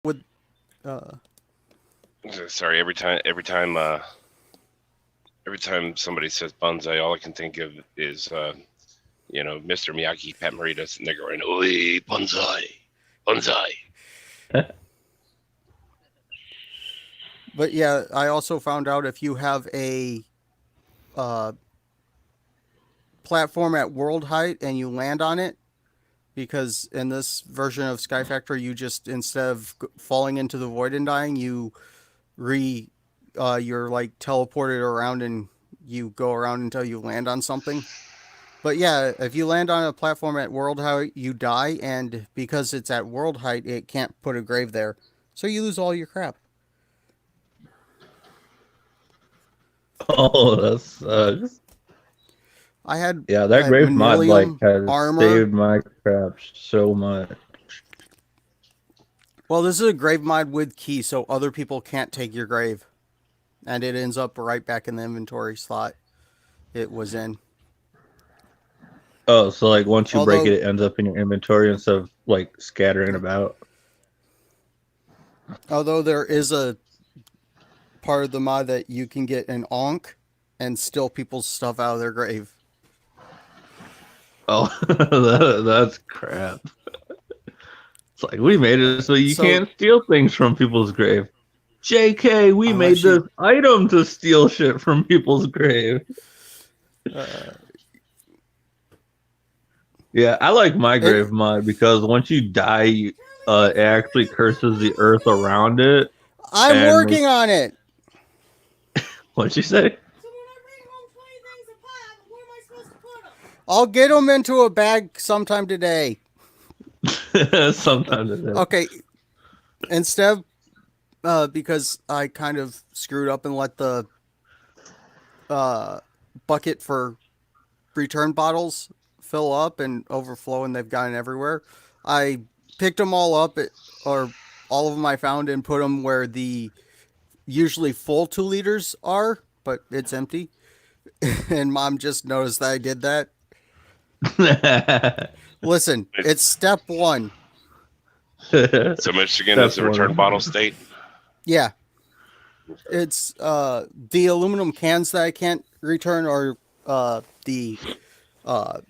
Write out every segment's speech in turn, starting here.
with uh Sorry, every time somebody says bonsai, all I can think of is Mr. Miyagi, Pat Morita sitting there going, "Oi, bonsai, bonsai." but yeah, I also found out if you have a uh platform at world height and you land on it, because in this version of Sky Factory you just, instead of falling into the void and dying, you re you're like teleported around and you go around until you land on something. But yeah, if you land on a platform at world height, you die, and because it's at world height, it can't put a grave there, so you lose all your crap. Oh, that sucks. I had Yeah, that grave mod like manilium has armor. saved my crap so much. Well, this is a grave mod with key, so other people can't take your grave, and it ends up right back in the inventory slot it was in. Oh, so like once you break it, Although, it ends up in your inventory instead of like scattering about. although there is a part of the mod that you can get an onk and steal people's stuff out of their grave. Oh, that's crap. It's like we made it so you So can't steal things from people's grave. JK, we made unless you, this item to steal shit from people's grave. uh, Yeah, I like my it, grave mod because once you die, it actually curses the earth around it. I'm And working on it. what'd you say? I'll get them into a bag sometime today. Sometimes it is. Okay, instead, because I kind of screwed up and let the uh, bucket for return bottles fill up and overflow, and they've gotten everywhere. I picked them all up, or all of them I found, and put them where the usually full 2 liters are, but it's empty. And mom just noticed that I did that. Listen, it's step one. So Michigan is Step a return one. bottle state. Yeah, it's the aluminum cans that I can't return, or the uh,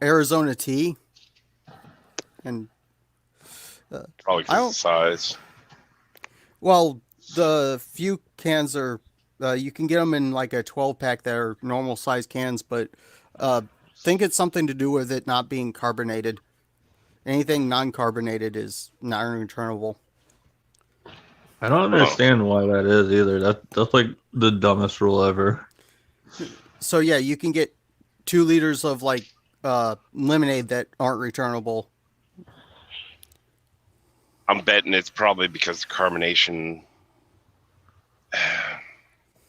Arizona tea, and Probably I because of the don't. size. Well, the few cans are, you can get them in like a 12 pack that are normal size cans, but uh, think it's something to do with it not being carbonated. Anything non-carbonated is non-returnable. I don't Oh, understand why that is either. That's like the dumbest rule ever. So yeah, you can get 2 liters of like lemonade that aren't returnable. I'm betting it's probably because carbonation.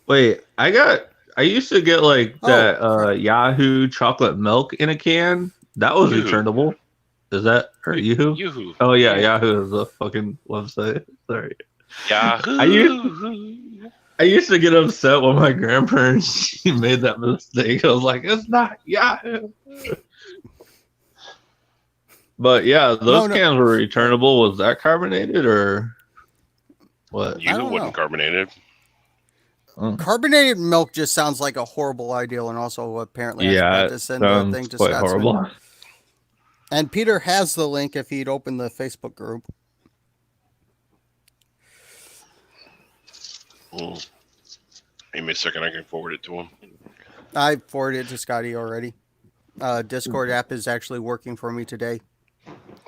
Wait, I used to get like Oh that crap! Yahoo chocolate milk in a can. That was Yoo-hoo. returnable. Is that or Yahoo? Yoo-hoo. Oh yeah, Yeah. Yahoo is a fucking website. Sorry. I used Yahoo! I used to get upset when my grandparents made that mistake. I was like, it's not Yahoo. But yeah, those No, no, cans were returnable. Was that carbonated or what? I Yoo-hoo don't wasn't know. carbonated. Oh. Carbonated milk just sounds like a horrible idea, and also apparently I Yeah, forgot it to send the thing sounds to quite Scotsman. horrible. And Peter has the link if he'd open the Facebook group. Mm. Give me a second. I can forward it to him. I forwarded it to Scotty already. Discord app is actually working for me today.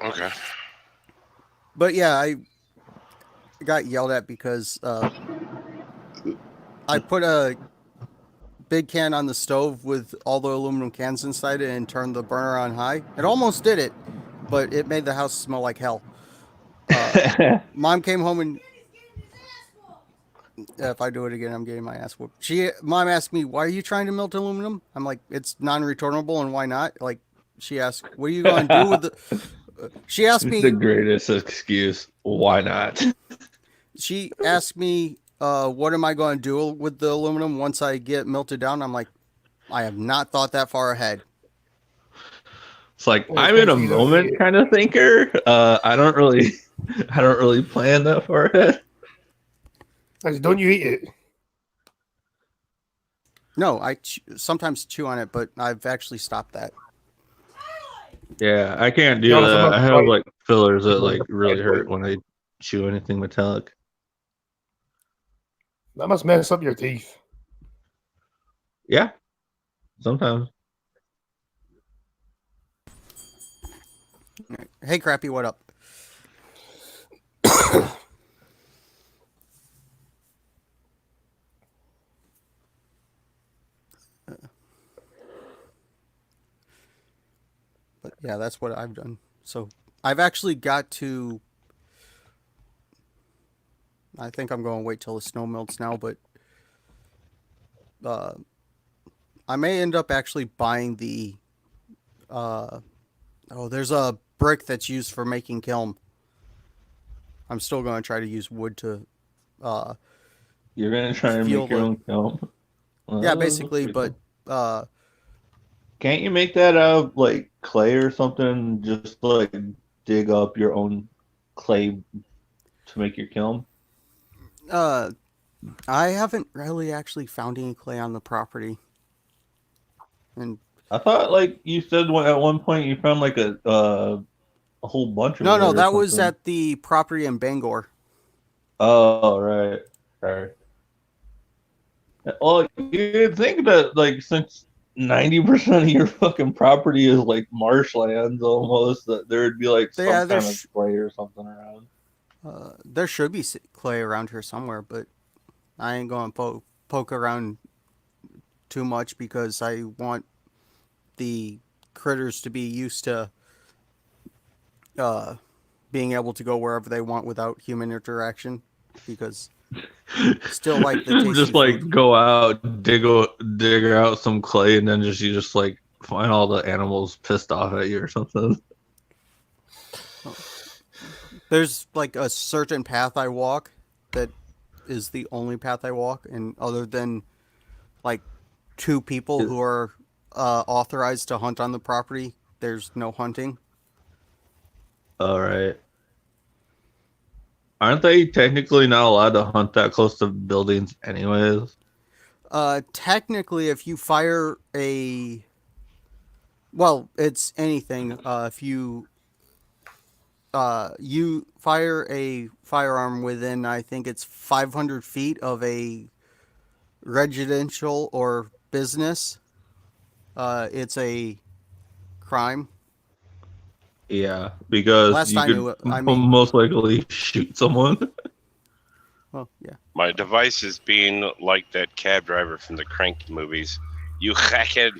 Okay. But yeah, I got yelled at because I put a big can on the stove with all the aluminum cans inside it and turned the burner on high. It almost did it, but it made the house smell like hell. Uh, Mom came home and, if I do it again, I'm getting my ass whooped. Mom asked me, "Why are you trying to melt aluminum?" I'm like, "It's non-returnable, and why not?" Like, she asked, "What are you going to do with the?" She asked The me. greatest excuse. Why not? She asked me, "What am I going to do with the aluminum once I get melted down?" I'm like, "I have not thought that far ahead." It's like Well, I'm in a especially you don't eat moment it. kind of thinker. I don't really, I don't really plan that far ahead. I said, don't you eat it? No, I sometimes chew on it, but I've actually stopped that. Yeah, I can't To be do honest, I'm that. not I have quite. like fillers that like Not really hurt quite. when I chew anything metallic. That must mess up your teeth. Yeah, sometimes. Hey, Crappy, what up? But yeah, that's what I've done. So I've actually got to. I think I'm going to wait till the snow melts now, but uh, I may end up actually buying the. Uh, oh, there's a brick that's used for making kiln. I'm still going to try to use wood to uh, You're gonna try and feel make your the. own film. Yeah, Well, that's basically, pretty but cool. uh, Can't you make that out of like clay or something? Just like dig up your own clay to make your kiln. uh, I haven't really actually found any clay on the property, and I thought like you said at one point you found like a whole bunch of no, it no, or that was something. at the property in Bangor. Oh right, right. Well, you'd think that like since 90% of your fucking property is like marshlands almost, that there would be like some Yeah, kind of clay or something around. there should be clay around here somewhere, but I ain't going to poke around too much because I want the critters to be used to uh, being able to go wherever they want without human interaction. Because still like the tasty Just food. like go out, dig out some clay, and then you just like find all the animals pissed off at you or something. There's like a certain path I walk that is the only path I walk, and other than like two people who are authorized to hunt on the property, there's no hunting. All right. Aren't they technically not allowed to hunt that close to buildings anyways? Technically, if you fire a, well, it's anything. If you fire a firearm within, I think it's 500 feet of a residential or business, it's a crime. Yeah, because Last you I could knew, I mean, most likely shoot someone. well, yeah. My device is being like that cab driver from the Crank movies. You hackhead.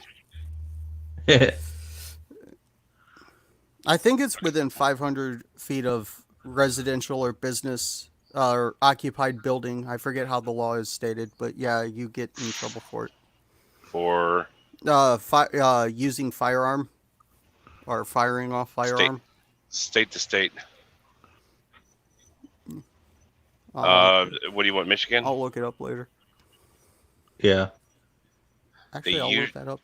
I think it's within 500 feet of residential or business or occupied building. I forget how the law is stated, but yeah, you get in trouble for it. For Using firearm or firing off state firearm. state to state. I'll What do you want, Michigan? I'll look it up later. Yeah. Actually, I'll look that up.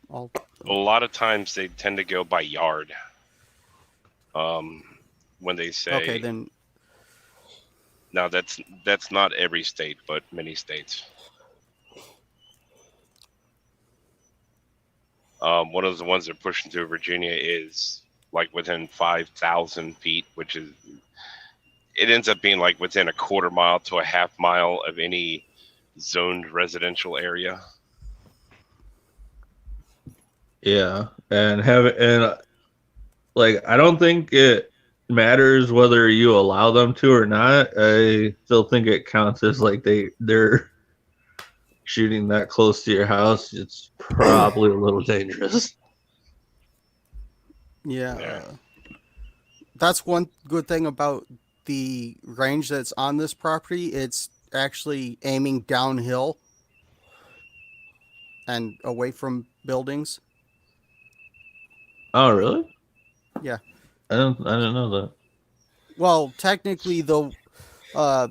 A lot of times they tend to go by yard. When they say Okay, then. now that's not every state, but many states. One of the ones they're pushing through Virginia is like within 5,000 feet, which is it ends up being like within a quarter mile to a half mile of any zoned residential area. Yeah. And like I don't think it matters whether you allow them to or not. I still think it counts as like they're shooting that close to your house. It's probably a little dangerous. Yeah. Yeah. That's one good thing about the range that's on this property. It's actually aiming downhill and away from buildings. Oh, really? Yeah. I didn't know that. Well, technically, though, uh,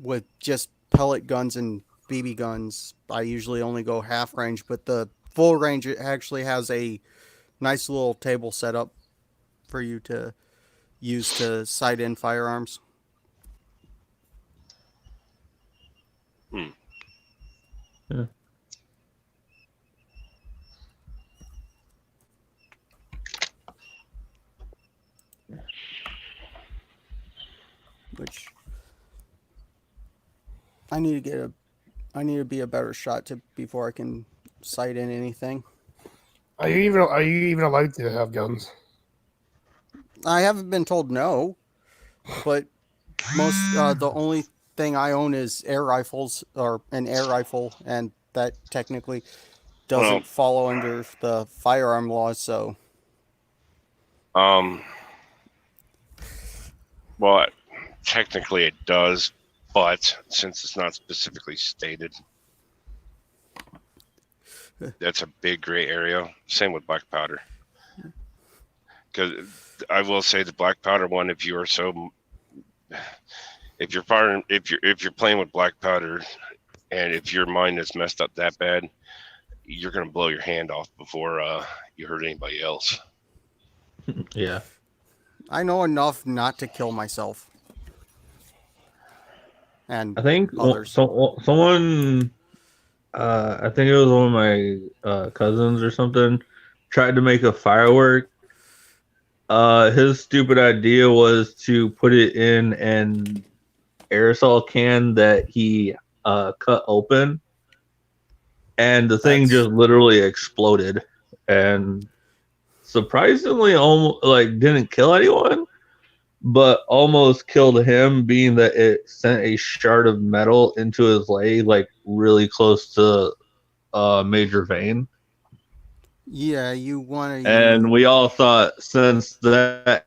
with just pellet guns and BB guns, I usually only go half range, but the full range it actually has a nice little table set up for you to use to sight in firearms. Hmm. Yeah. Which I need to get a I need to be a better shot to before I can sight in anything. Are you even allowed to have guns? I haven't been told no, but the only thing I own is air rifles or an air rifle, and that technically Well, doesn't follow under the firearm laws. So um, well, technically it does, but since it's not specifically stated, that's a big gray area. Same with black powder. Because I will say the black powder one, if you're playing with black powder, and if your mind is messed up that bad, you're gonna blow your hand off before you hurt anybody else. Yeah. I know enough not to kill myself and I think others. someone, I think it was one of my cousins or something, tried to make a firework. His stupid idea was to put it in an aerosol can that he cut open, and the thing That's just literally exploded, and surprisingly, almost like didn't kill anyone, but almost killed him, being that it sent a shard of metal into his leg, like really close to a major vein. yeah. You want to And use we all thought, since that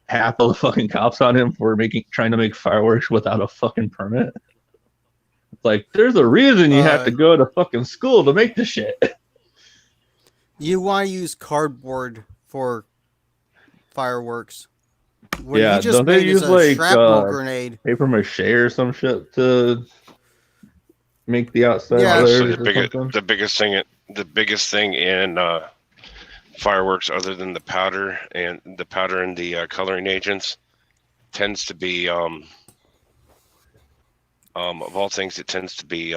half of the fucking cops on him for trying to make fireworks without a fucking permit. It's like, there's a reason you have to go to fucking school to make the shit. cardboard for fireworks. What he Yeah, just don't they made is use a like shrapnel grenade. paper mache or some shit to make the outside Yeah. Honestly, theirs or something? the biggest thing in fireworks, other than the powder and the coloring agents, tends to be of all things, it tends to be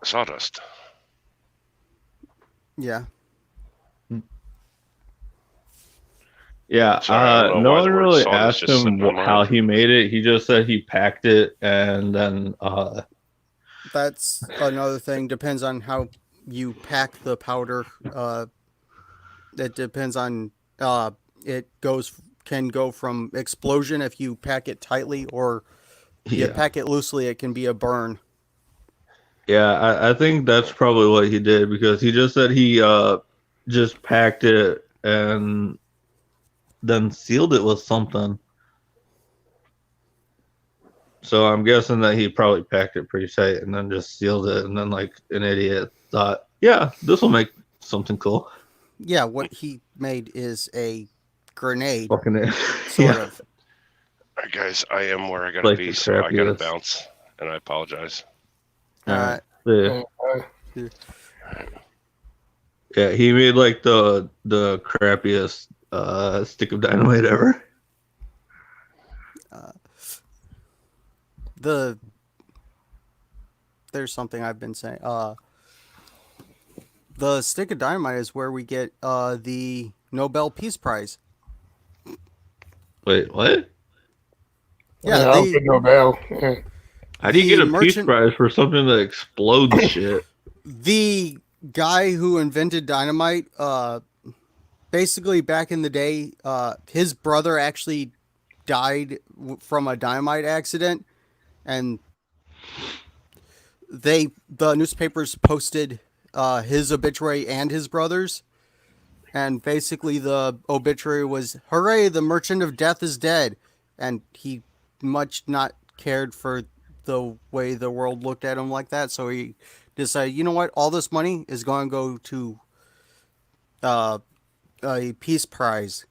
sawdust. Yeah. Yeah, Sorry, I don't know no why one the word really sawdust asked just him slipped my how mind. he made it. He just said he packed it and then That's another thing. Depends on how you pack the powder. It depends on. It can go from explosion if you pack it tightly, or you yeah. pack it loosely. It can be a burn. Yeah, I think that's probably what he did, because he just said he just packed it and then sealed it with something. So I'm guessing that he probably packed it pretty tight and then just sealed it, and then like an idiot thought, yeah, this will make something cool. Yeah, what he made is a grenade, Fucking it. sort Yeah, of. All right, guys, I am where I gotta like be, the so I gotta crappiest. bounce, and I apologize. All Uh, right. Yeah. Uh, Yeah, he made like the crappiest stick of dynamite ever. the there's something I've been saying. The stick of dynamite is where we get the Nobel Peace Prize. Wait, what? Yeah, I'll get Nobel. Yeah. How do you get the a peace merchant, prize for something that explodes shit? the guy who invented dynamite, basically back in the day, his brother actually died from a dynamite accident, and the newspapers posted his obituary and his brother's, and basically the obituary was, "Hooray, the merchant of death is dead," and he much not cared for the way the world looked at him like that, so he decided, you know what, all this money is going to go to uh, a peace prize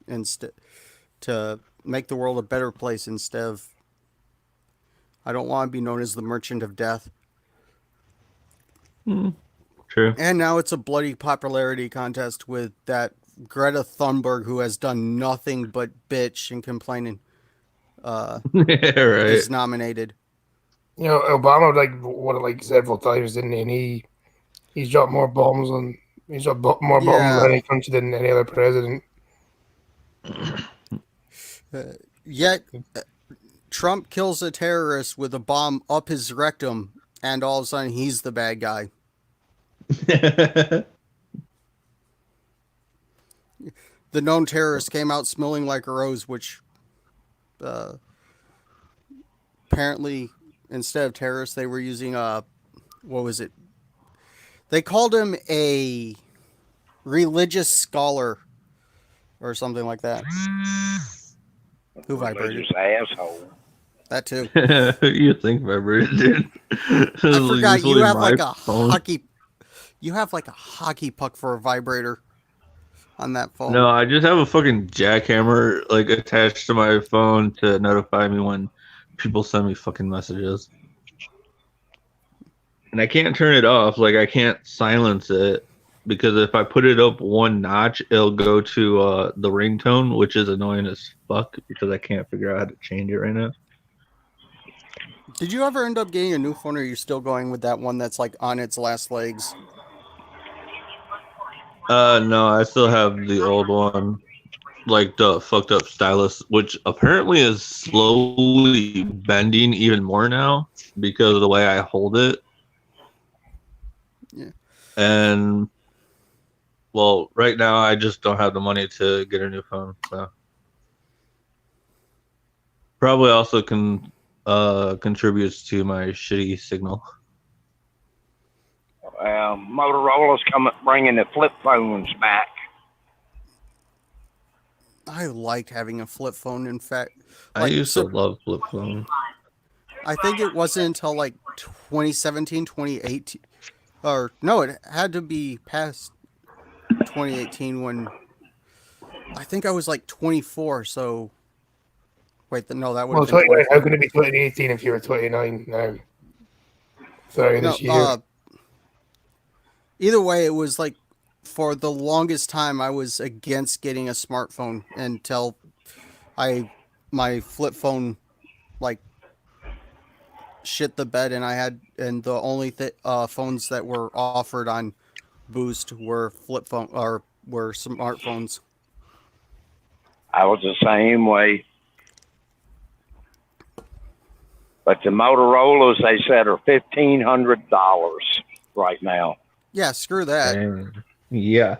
instead, to make the world a better place, instead of, I don't want to be known as the merchant of death. Hmm. True. And now it's a bloody popularity contest with that Greta Thunberg, who has done nothing but bitch and complaining, Yeah, right. is nominated. You know, Obama like several times, didn't he? And he's dropped more bombs more bombs Yeah. on any country than any other president. Yet Trump kills a terrorist with a bomb up his rectum, and all of a sudden he's the bad guy. The known terrorist came out smelling like a rose, which apparently instead of terrorists they were using what was it? They called him a religious scholar or something like that. Who vibrated? Religious asshole. That too. You think vibrated, dude? I forgot you have like a hockey. You have like a hockey puck for a vibrator on that phone. No, I just have a fucking jackhammer like attached to my phone to notify me when people send me fucking messages. And I can't turn it off. Like I can't silence it because if I put it up one notch, it'll go to the ringtone, which is annoying as fuck because I can't figure out how to change it right now. Did you ever end up getting a new phone, or are you still going with that one that's like on its last legs? No, I still have the old one, like the fucked up stylus, which apparently is slowly bending even more now because of the way I hold it. Yeah. And well, right now I just don't have the money to get a new phone, so probably also contributes to my shitty signal. Motorola's bringing the flip phones back. I liked having a flip phone. In fact, I used to love flip phones. I think it wasn't until like 2017, 2018, or no, it had to be past 2018 when I think I was like 24. So wait, no, that would have been 29. How can it be 2018 if you were 29 now? Sorry, this year. Either way, it was like for the longest time I was against getting a smartphone until my flip phone like shit the bed, and the only phones that were offered on Boost were flip phone or were smartphones. I was the same way. But the Motorolas, they said, are $1,500 right now. Yeah, screw that. Yeah.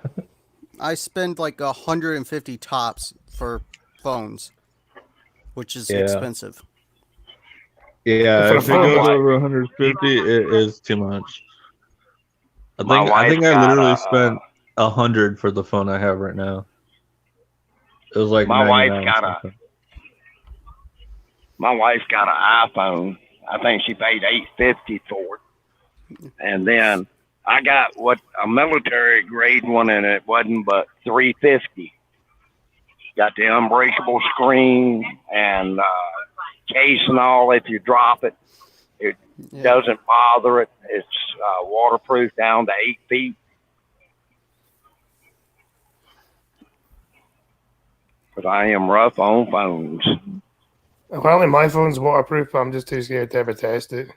I spend like 150 tops for phones, which is expensive. Yeah, if it goes over 150, it is too much. I think I literally spent 100 for the phone I have right now. It was like my wife got an iPhone. I think she paid $850 for it, and then I got a military grade one, and it wasn't but $350. Got the unbreakable screen and case and all. If you drop it, it doesn't bother it. It's waterproof down to 8 feet. But I am rough on phones. Apparently my phone's waterproof, but I'm just too scared to ever test it.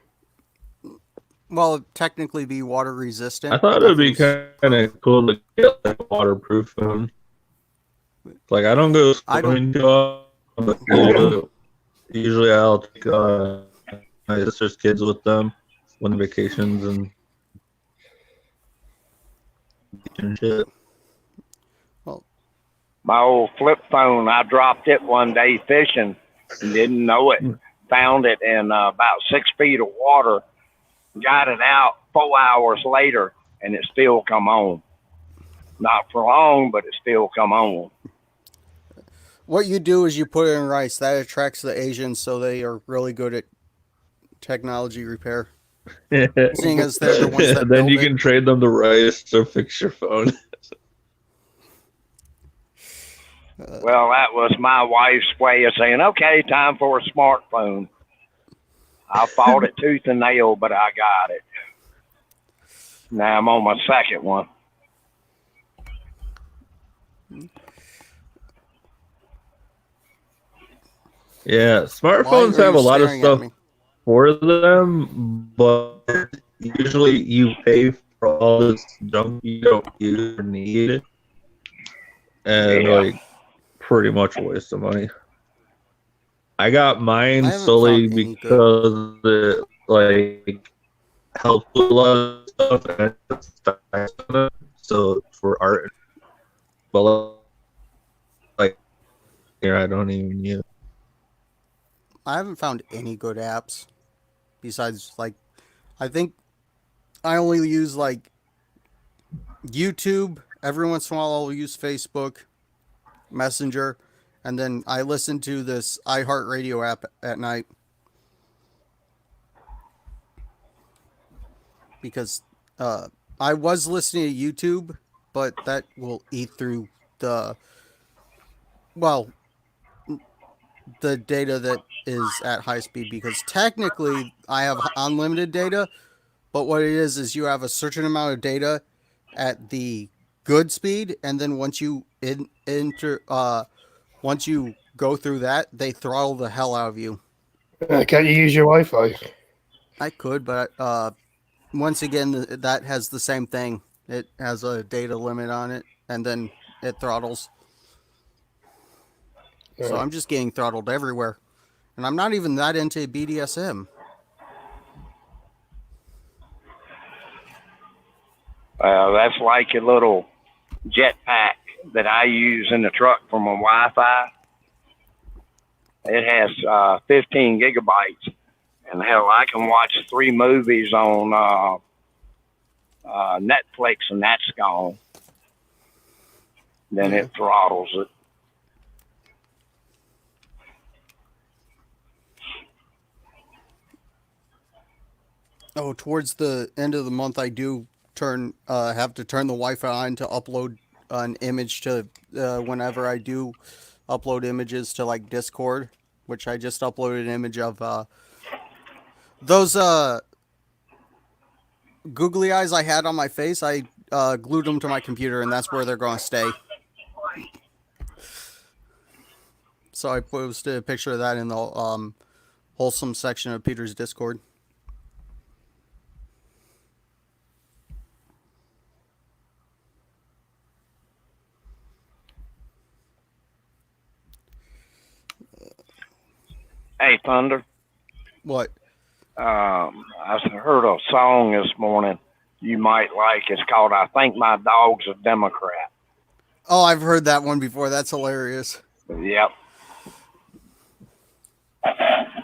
Well, it'd technically be water resistant. I thought it'd be kind of cool to get like a waterproof phone. Like I don't go swimming too often, but usually I'll take my sister's kids with them when vacations and shit. Well, my old flip phone, I dropped it one day fishing and didn't know it. Found it in about 6 feet of water. Got it out 4 hours later, and it still come on. Not for long, but it still come on. What you do is you put it in rice. That attracts the Asians, so they are really good at technology repair. Seeing as they're the ones that then you build can trade them the rice to fix your phone. Well, that was my wife's way of saying, okay, time for a smartphone. I fought it tooth and nail, but I got it. Now I'm on my second one. Yeah, Why smartphones are have you a lot of staring at stuff me? for them, but usually you pay for all this junk you don't use or need, and Yeah. like pretty much a waste of money. I got I mine haven't found solely any good. because it like helps with a lot of stuff and it's stacks on it, so for art, but like here I don't even use. I haven't found any good apps besides like I think I only use like YouTube. Every once in a while, I'll use Facebook, Messenger, and then I listen to this iHeartRadio app at night because uh, I was listening to YouTube, but that will eat through the well the data that is at high speed because technically I have unlimited data, but what it is you have a certain amount of data at the good speed, and then once you go through that, they throttle the hell out of you. Can't you use your Wi-Fi? I could, but once again, that has the same thing. It has a data limit on it, and then it throttles. So Yeah. I'm just getting throttled everywhere, and I'm not even that into BDSM. That's like a little jetpack that I use in the truck for my Wi-Fi. It has 15 gigabytes, and hell, I can watch 3 movies on Netflix, and that's gone. Then Yeah. it throttles it. Oh, towards the end of the month, I do turn have to turn the Wi-Fi on to upload an image to whenever I do upload images to like Discord, which I just uploaded an image of those googly eyes I had on my face. I glued them to my computer, and that's where they're going to stay. So I posted a picture of that in the wholesome section of Peter's Discord. Hey, Thunder. What? I heard a song this morning you might like. It's called "I Think My Dog's a Democrat." Oh, I've heard that one before. That's hilarious. Yep.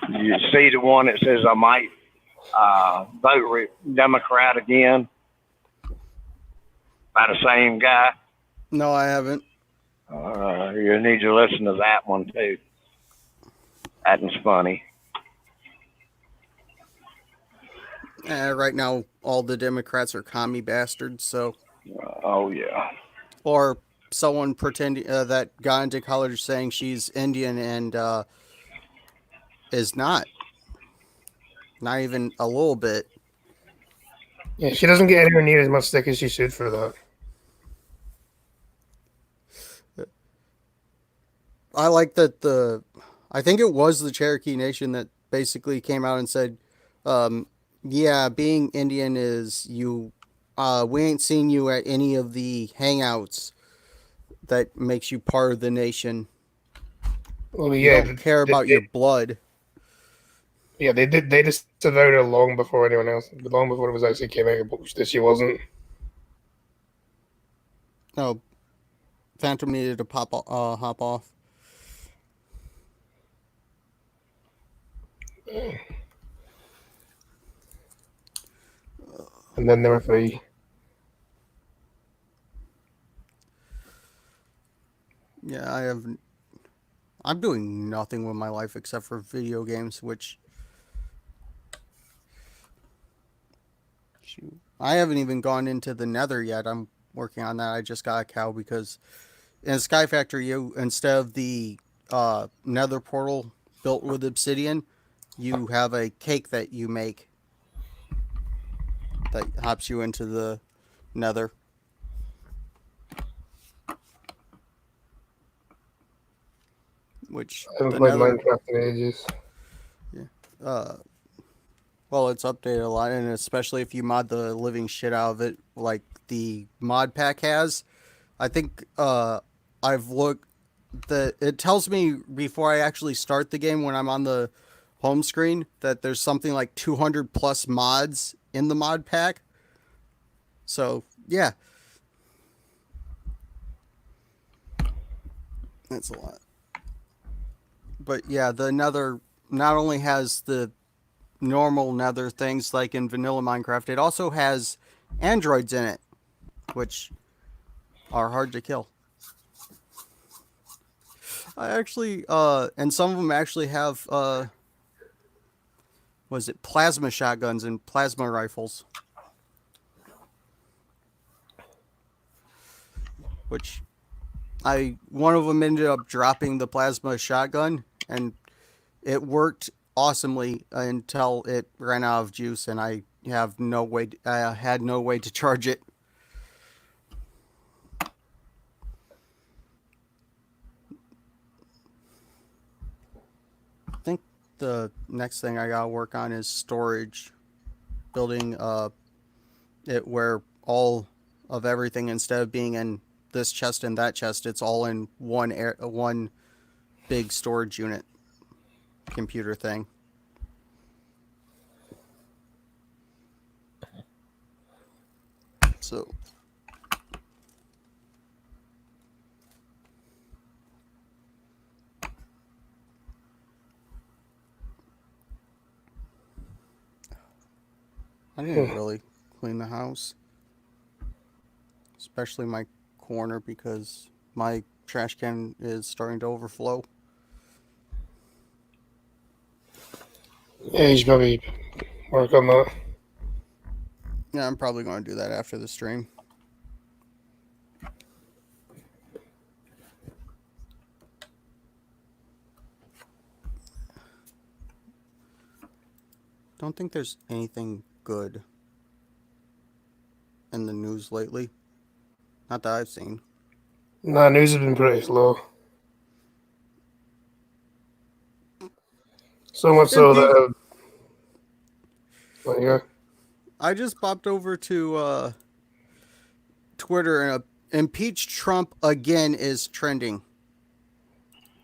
You see the one that says I might vote Democrat again by the same guy? No, I haven't. You need to listen to that one too. That one's funny. Right now, all the Democrats are commie bastards. So, Oh yeah. or someone pretending that got into college saying she's Indian and is not. Not even a little bit. Yeah, she doesn't get anywhere near as much stick as she should for that. I like that I think it was the Cherokee Nation that basically came out and said, yeah, being Indian is you, we ain't seen you at any of the hangouts that makes you part of the nation. Well, We yeah, don't care about your blood. yeah, they did. They just disavowed her long before anyone else. Long before it was actually came out that she wasn't. No, Phantom needed to hop off. And then there were three. Yeah, I'm doing nothing with my life except for video games, which shoot, I haven't even gone into the Nether yet. I'm working on that. I just got a cow because in Sky Factory, you instead of the Nether portal built with obsidian, you have a cake that you make. that hops you into the Nether. Which I haven't the played Nether, Minecraft in ages. uh, well, it's updated a lot, and especially if you mod the living shit out of it, like the mod pack has. I think I've looked that it tells me before I actually start the game when I'm on the home screen that there's something like 200 plus mods in the mod pack. So yeah, that's a lot. But yeah, the Nether not only has the normal Nether things like in vanilla Minecraft, it also has androids in it, which are hard to kill. I actually, and some of them actually have, was it plasma shotguns and plasma rifles, which one of them ended up dropping the plasma shotgun, and it worked awesomely until it ran out of juice, and I had no way to charge it. I think the next thing I gotta work on is storage, building it where all of everything, instead of being in this chest and that chest, it's all in one big storage unit computer thing. So I didn't really clean the house, especially my corner, because my trash can is starting to overflow. Yeah, you should probably work on that. Yeah, I'm probably going to do that after the stream. Don't think there's anything good in the news lately. Not that I've seen. Nah, news has been pretty slow. So much so that there you go. I just popped over to Twitter, and impeach Trump again is trending.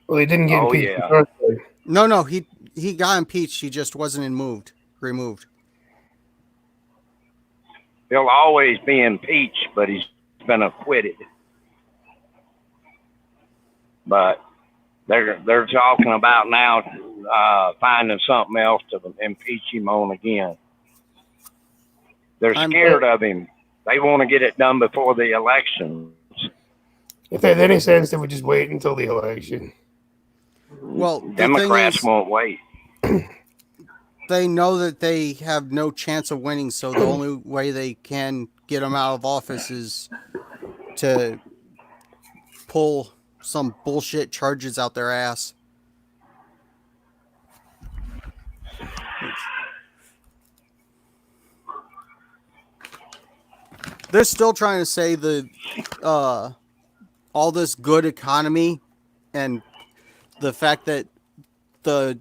Well, he didn't get Oh, impeached yeah. the first time. No, he got impeached. He just wasn't removed. He'll always be impeached, but he's been acquitted. But they're talking about now finding something else to impeach him on again. They're scared of him. They want to get it done before the elections. If they had any sense, they would just wait until the election. Well, Democrats won't wait. They know that they have no chance of winning, so the only way they can get him out of office is to pull some bullshit charges out their ass. They're still trying to say all this good economy and the fact that the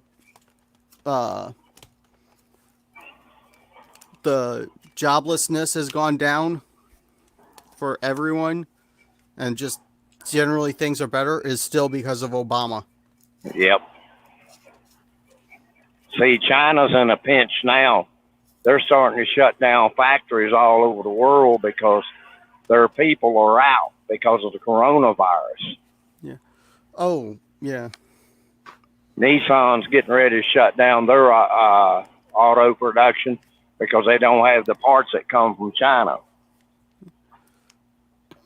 joblessness has gone down for everyone and just generally things are better is still because of Obama. Yep. See, China's in a pinch now. They're starting to shut down factories all over the world because their people are out because of the coronavirus. Yeah. Oh, yeah. Nissan's getting ready to shut down their auto production because they don't have the parts that come from China.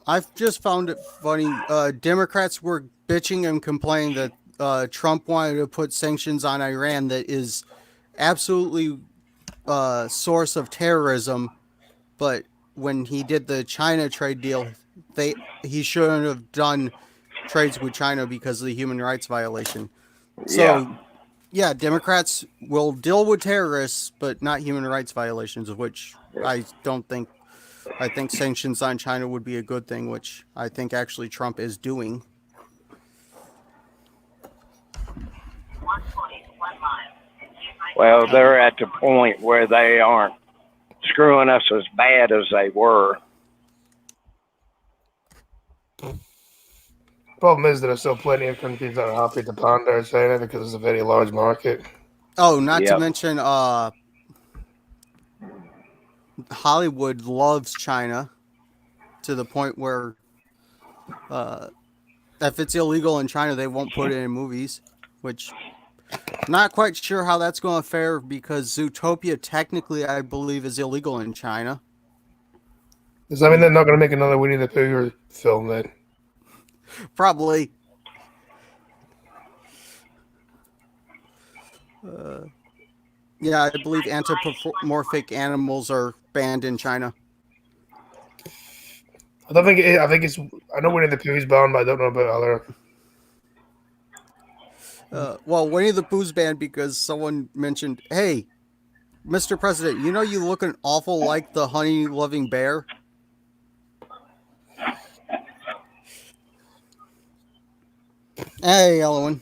I've just found it funny. Democrats were bitching and complaining that Trump wanted to put sanctions on Iran that is absolutely source of terrorism, but when he did the China trade deal, he shouldn't have done trades with China because of the human rights violation. So, Yeah, Democrats will deal with terrorists, but not human rights violations, of which I don't think. I think sanctions on China would be a good thing, which I think actually Trump is doing. Well, Um, they're at the point where they aren't screwing us as bad as they were. Problem is, there are still plenty of countries that are happy to pander to China because it's a very large market. oh, not to Yep. mention, Hollywood loves China to the point where uh, if it's illegal in China, they won't put it in movies, which not quite sure how that's going to fare because Zootopia technically, I believe, is illegal in China. Does that mean they're not going to make another Winnie the Pooh film then? Probably. Uh, yeah, I believe anthropomorphic animals are banned in China. I don't think. I think it's. I know Winnie the Pooh's banned, but I don't know about other. Well, Winnie the Pooh's banned because someone mentioned, "Hey, Mr. President, you know you look an awful like the honey-loving bear." Hey, Elowen.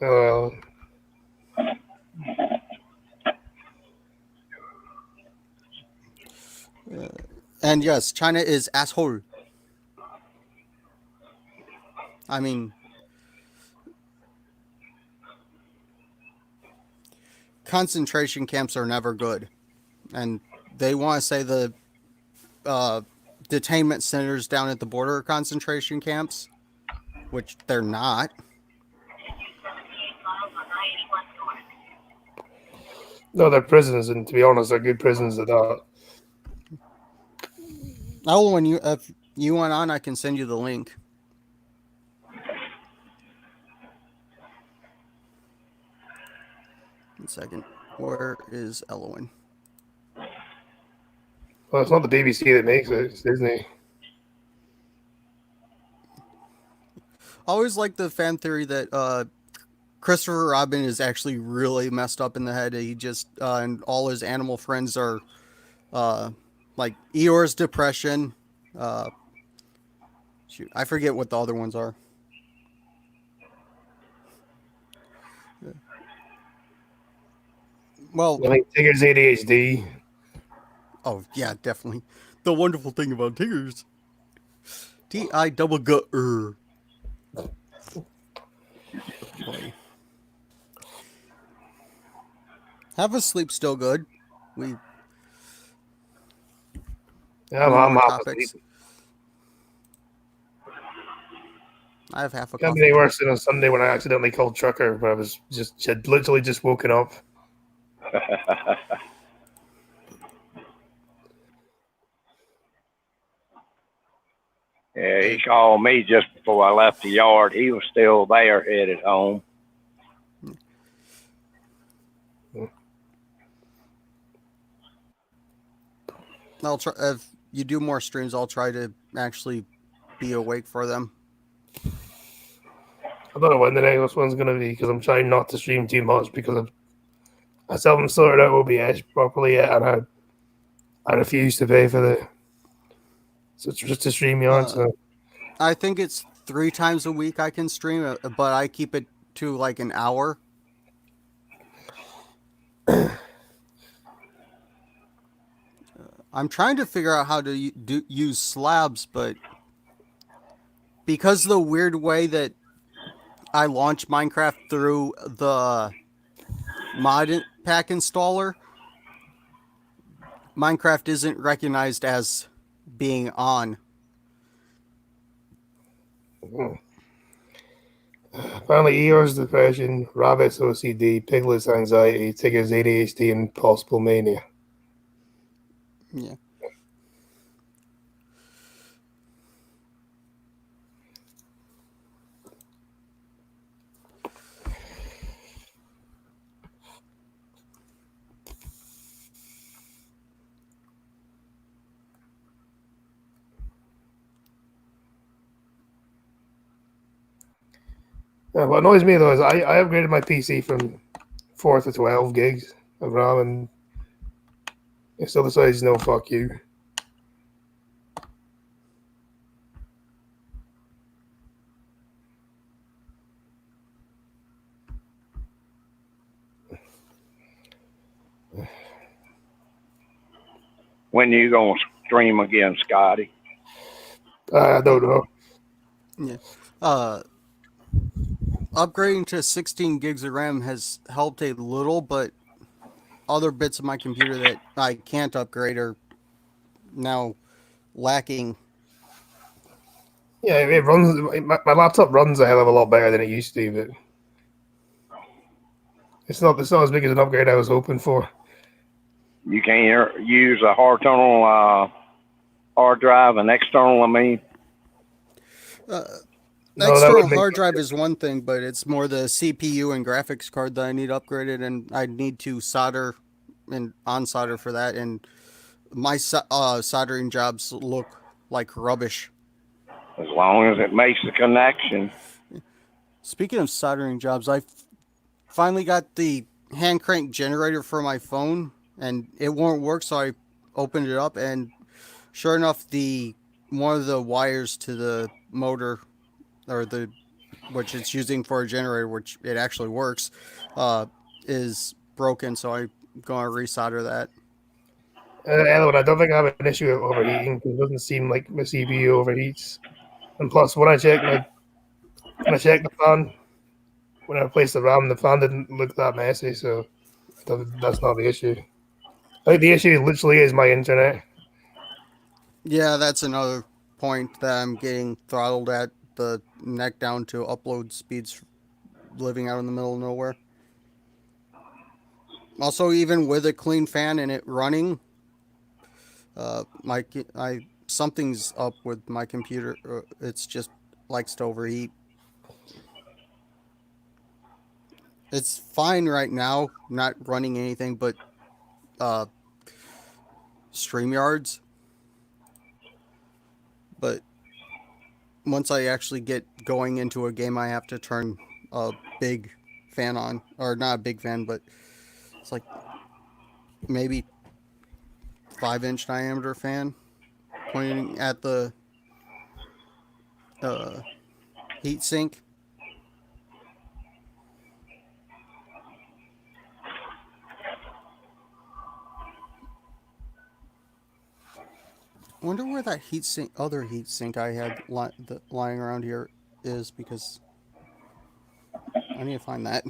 Well, And yes, China is asshole. I mean, concentration camps are never good, and they want to say the uh, detainment centers down at the border are concentration camps, which they're not. no, they're prisons, and to be honest, they're good prisons at that. Oh, when you if you went on, I can send you the link. One second. Where is Elowen? Well, it's not the BBC that makes it; it's Disney. I always like the fan theory that Christopher Robin is actually really messed up in the head. He just and all his animal friends are uh, like Eeyore's depression. Uh, shoot, I forget what the other ones are. Well, I think Tigger's ADHD. oh yeah, definitely. The wonderful thing about tigers, Ti double gut. Boy, have a sleep still good. We Yeah, any I'm more half asleep. topics? I have half a Can't be coffee any too. worse than on Sunday when I accidentally called Trucker, but I was just had literally just woken up. Yeah, he called me just before I left the yard. He was still there, headed home. I'll try if you do more streams. I'll try to actually be awake for them. I don't know when the next one's going to be because I'm trying not to stream too much because I still haven't sorted out OBS properly yet, and I refuse to pay for the so it's just to stream yard. Uh, So I think it's 3 times a week I can stream, but I keep it to like an hour. I'm trying to figure out how to use slabs, but because of the weird way that I launch Minecraft through the mod pack installer, Minecraft isn't recognized as being on. apparently, Eeyore's depression, Rabbit's OCD, Piglet's anxiety, Tigger's ADHD, and possible mania. Yeah. What annoys me though is I upgraded my PC from 4 to 12 gigs of RAM, and it still decides no, fuck you. When you gonna stream again, Scotty? I don't know. Yeah. Uh, Upgrading to 16 gigs of RAM has helped a little, but other bits of my computer that I can't upgrade are now lacking. Yeah, it runs. My laptop runs a hell of a lot better than it used to, but it's not as big as an upgrade I was hoping for. You can't use a hard drive, an external. I mean, Uh, No, that would External make hard drive is one thing, but it's more the CPU and graphics card that I need upgraded, and I need to solder and on solder for that. And my soldering jobs look like rubbish. as long as it makes the connection. Speaking of soldering jobs, I finally got the hand crank generator for my phone, and it won't work. So I opened it up, and sure enough, the one of the wires to the motor or the which it's using for a generator, which it actually works, uh, is broken. So I'm gonna resolder that. Anyway, I don't think I have an issue with overheating because it doesn't seem like my CPU overheats. And plus, when I checked the fan, when I replaced the RAM, the fan didn't look that messy, so that's not the issue. I think the issue literally is my internet. Yeah, that's another point that I'm getting throttled at the neck down to upload speeds living out in the middle of nowhere. Also, even with a clean fan and it running, my I something's up with my computer. It's just likes to overheat. It's fine right now, not running anything but uh, StreamYards. But once I actually get going into a game, I have to turn a big fan on, or not a big fan, but it's like maybe 5-inch diameter fan pointing at the uh, heat sink. I wonder where that other heat sink I had lying around here is, because I need to find that.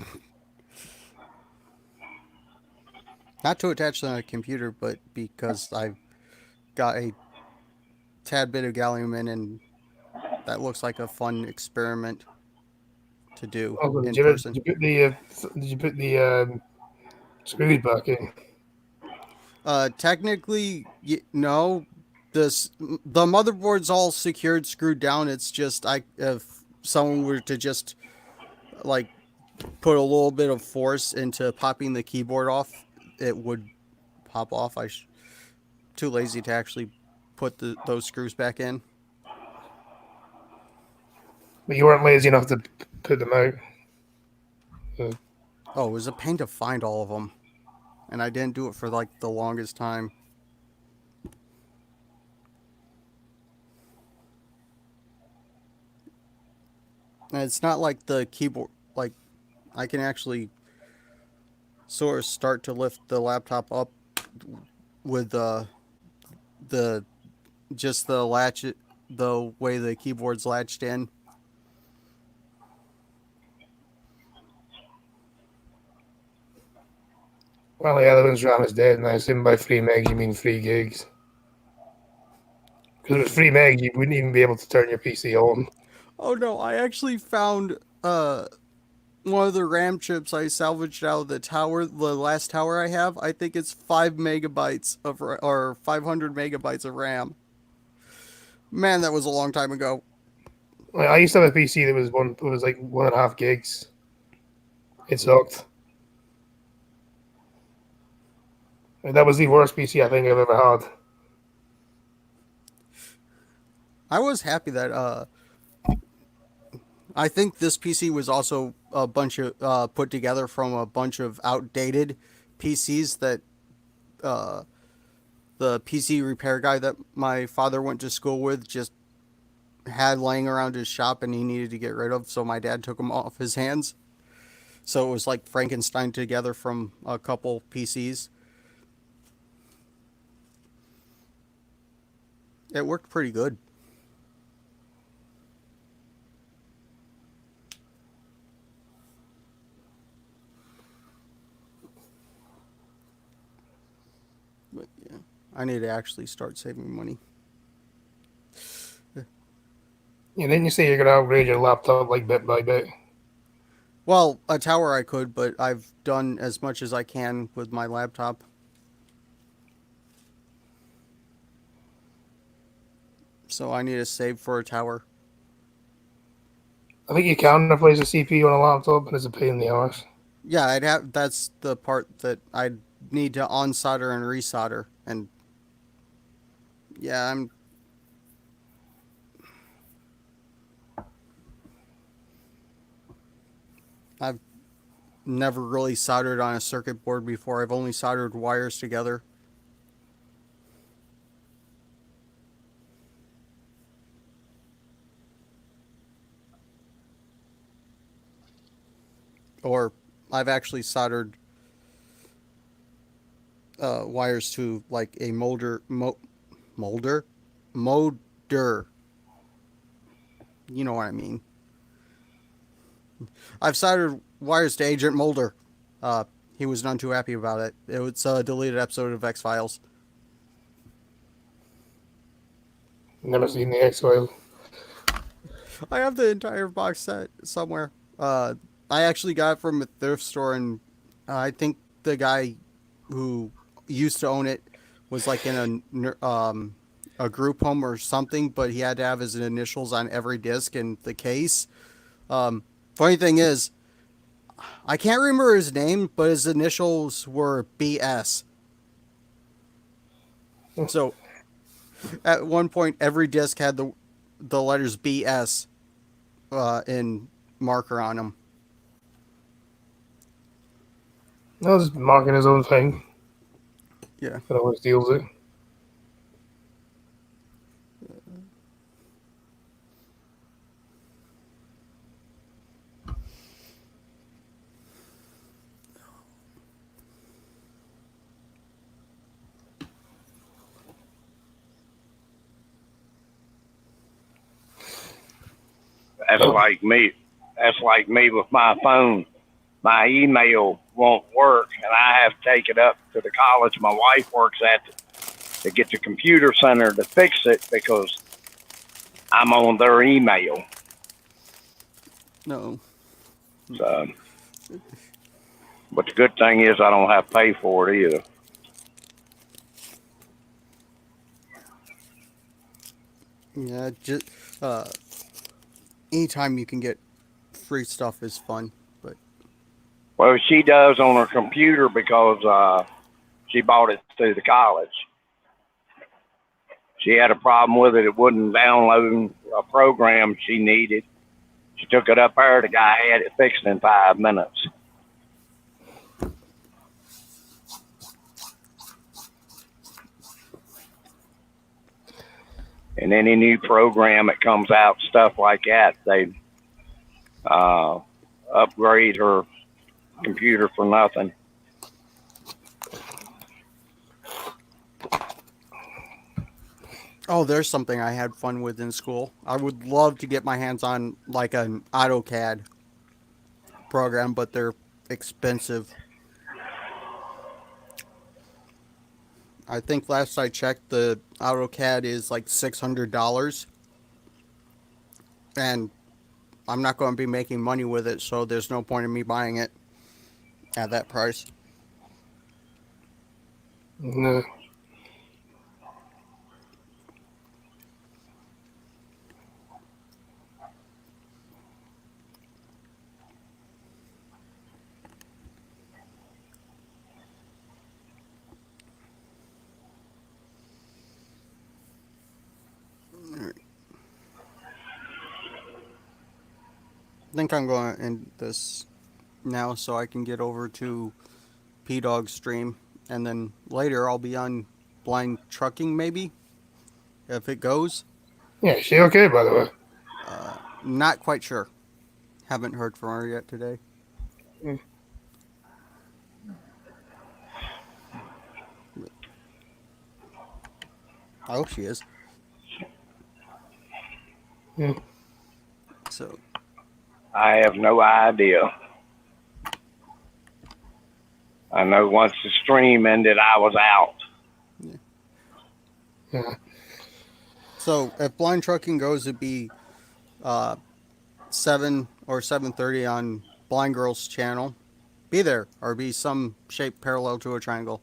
Not to attach to a computer, but because I've got a tad bit of gallium and that looks like a fun experiment to do Also, in person. did you put the screws back in? Technically, no. The motherboard's all secured, screwed down. It's just if someone were to just like put a little bit of force into popping the keyboard off, it would pop off. Too lazy to actually put those screws back in. But you weren't lazy enough to put them out. Oh, it was a pain to find all of them, and I didn't do it for like the longest time. And it's not like the keyboard, like I can actually sort of start to lift the laptop up with the just the latch, the way the keyboard's latched in. Well, the other one's RAM is dead, and I assume by 3 megs you mean 3 gigs. Because with 3 megs, you wouldn't even be able to turn your PC on. Oh no, I actually found one of the RAM chips I salvaged out of the tower, the last tower I have. I think it's 5 megabytes or 500 megabytes of RAM. Man, that was a long time ago. Like, I used to have a PC that was like 1.5 gigs. It sucked. And that was the worst PC I think I've ever had. I was happy that I think this PC was also a bunch of put together from a bunch of outdated PCs that uh, the PC repair guy that my father went to school with just had laying around his shop and he needed to get rid of. So my dad took them off his hands. So it was like Frankenstein together from a couple PCs. It worked pretty good. But yeah, I need to actually start saving money. Yeah, didn't you say you're gonna upgrade your laptop like bit by bit? Well, a tower I could, but I've done as much as I can with my laptop. So I need to save for a tower. I think you can replace a CPU on a laptop, but it's a pain in the arse. Yeah, I'd have. That's the part that I'd need to unsolder and resolder, and yeah, I've never really soldered on a circuit board before. I've only soldered wires together. Or I've actually soldered wires to like a molder, molder. You know what I mean. I've soldered wires to Agent Mulder. Uh, he was none too happy about it. It was a deleted episode of X Files. Never seen the X Files. I have the entire box set somewhere. I actually got it from a thrift store, and I think the guy who used to own it was like in a group home or something, but he had to have his initials on every disc in the case. Funny thing is, I can't remember his name, but his initials were BS. So at one point, every disc had the letters BS in marker on them. No, just marking his own thing. Yeah. That always deals it. That's like me. That's like me with my phone. My email won't work, and I have to take it up to the college my wife works at to get the computer center to fix it because I'm on their email. No. So, but the good thing is I don't have to pay for it either. Yeah. Just anytime you can get free stuff is fun. But Well, she does on her computer because she bought it through the college. She had a problem with it. It wouldn't download a program she needed. She took it up there. The guy had it fixed in 5 minutes. And any new program that comes out, stuff like that, they upgrade her computer for nothing. oh, there's something I had fun with in school. I would love to get my hands on like an AutoCAD program, but they're expensive. I think last I checked, the AutoCAD is like $600, and I'm not going to be making money with it, so there's no point in me buying it at that price. No. think I'm going to end this now so I can get over to P Dog's stream, and then later I'll be on Blind Trucking maybe if it goes. Yeah, is she okay, by the way? Not quite sure. Haven't heard from her yet today. Mm. I hope she is. Mm. So I have no idea. I know once the stream ended, I was out. Yeah. So if Blind Trucking goes, it'd be 7 or 7:30 on Blind Girl's channel. Be there or be some shape parallel to a triangle.